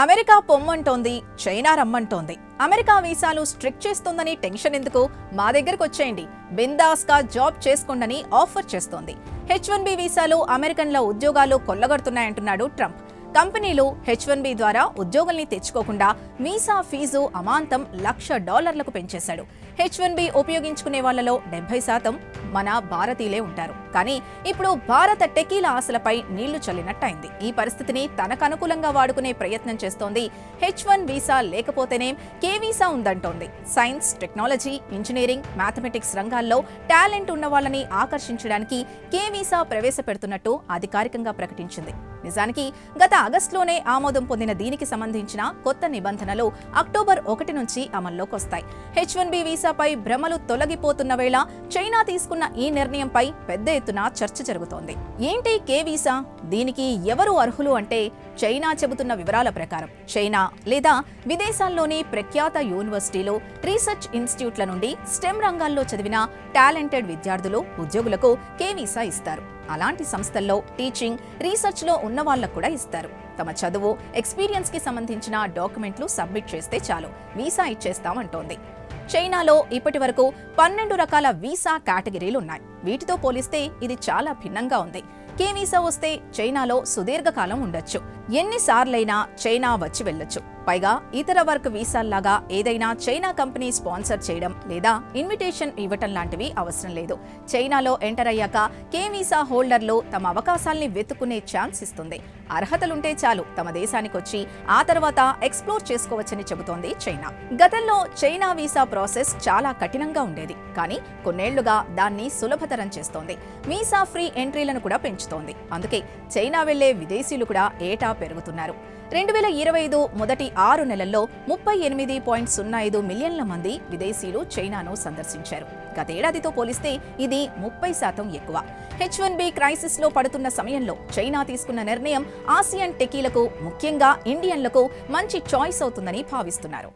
America పొమ్మంటోంది, China రమ్మంటోంది. America వీసాలు స్ట్రిక్ట్ చేస్తోందని టెన్షన్ ఎందుకు? మా దగ్గరకు వచ్చేయండి, బిందాస్గా జాబ్ చేసుకోండని ఆఫర్ చేస్తోంది. H1B వీసాలు అమెరికన్ల ఉద్యోగాలు కొల్లగొడుతున్నాయంటున్నాడు ట్రంప్. కంపెనీలు H1B ద్వారా ఉద్యోగుల్ని తెచ్చుకోకుండా వీసా ఫీజు అమాంతం $1,00,000లకు పెంచేశాడు. H1B ఉపయోగించుకునే వాళ్లలో 70% మన భారతీయులే ఉంటారు. కానీ ఇప్పుడు భారత టెకీల ఆశలపై నీళ్లు చల్లినట్టయింది. ఈ పరిస్థితిని తనకు అనుకూలంగా వాడుకునే ప్రయత్నం చేస్తోంది. H1 వీసా లేకపోతేనే K వీసా ఉందంటోంది. సైన్స్, టెక్నాలజీ, ఇంజనీరింగ్, మ్యాథమెటిక్స్ రంగాల్లో టాలెంట్ ఉన్న వాళ్ళని ఆకర్షించడానికి K వీసా ప్రవేశపెడుతున్నట్టు అధికారికంగా ప్రకటించింది. నిజానికి గత ఆగస్టులోనే ఆమోదం పొందిన దీనికి సంబంధించిన కొత్త నిబంధనలు అక్టోబర్ 1 నుంచి అమల్లోకి వస్తాయి. H1B వీసాపై భ్రమలు తొలగిపోతున్న వేళ చైనా తీసుకున్న ఈ నిర్ణయంపై పెద్ద ఎత్తున చర్చ జరుగుతోంది. ఏంటి K వీసా? దీనికి ఎవరు అర్హులు అంటే, చైనా చెబుతున్న వివరాల ప్రకారం చైనా లేదా విదేశాల్లోని ప్రఖ్యాత యూనివర్సిటీలు, రీసెర్చ్ ఇన్స్టిట్యూట్ల నుండి స్టెమ్ రంగాల్లో చదివిన టాలెంటెడ్ విద్యార్థులు, ఉద్యోగులకు K వీసా ఇస్తారు. అలాంటి సంస్థల్లో టీచింగ్, రీసెర్చ్లో ఉన్న వాళ్ళకు కూడా ఇస్తారు. తమ చదువు, ఎక్స్పీరియన్స్కి సంబంధించిన డాక్యుమెంట్లు సబ్మిట్ చేస్తే చాలు, వీసా ఇచ్చేస్తామంటోంది. చైనాలో ఇప్పటి వరకు 12 రకాల వీసా కేటగిరీలు ఉన్నాయి. వీటితో పోలిస్తే ఇది చాలా భిన్నంగా ఉంది. K వీసా వస్తే చైనాలో సుదీర్ఘకాలం ఉండొచ్చు. ఎన్నిసార్లైనా చైనా వచ్చి వెళ్ళొచ్చు. పైగా ఇతర వర్క్ వీసాల్లాగా ఏదైనా చైనా కంపెనీ స్పాన్సర్ చేయడం లేదా ఇన్విటేషన్ ఇవ్వటం లాంటివి అవసరం లేదు. చైనాలో ఎంటర్ అయ్యాక K వీసా హోల్డర్లు తమ అవకాశాల్ని వెతుక్కునే ఛాన్స్ ఇస్తుంది. అర్హతలుంటే చాలు, తమ దేశానికి వచ్చి ఆ తర్వాత ఎక్స్ప్లోర్ చేసుకోవచ్చని చెబుతోంది చైనా. గతంలో చైనా వీసా ప్రాసెస్ చాలా కఠినంగా ఉండేది. కానీ కొన్నేళ్లుగా దాన్ని సులభతరం చేస్తోంది. వీసా ఫ్రీ ఎంట్రీలను కూడా పెంచుతోంది. అందుకే చైనా వెళ్లే విదేశీయులు కూడా ఏటా పెరుగుతున్నారు. 2025 మొదటి 6 నెలల్లో 38.05 మిలియన్ల మంది విదేశీయులు చైనాను సందర్శించారు. గతేడాదితో పోలిస్తే ఇది 30% ఎక్కువ. H1B క్రైసిస్లో పడుతున్న సమయంలో చైనా తీసుకున్న నిర్ణయం ఆసియన్ టెకీలకు, ముఖ్యంగా ఇండియన్లకు మంచి చాయిస్ అవుతుందని భావిస్తున్నారు.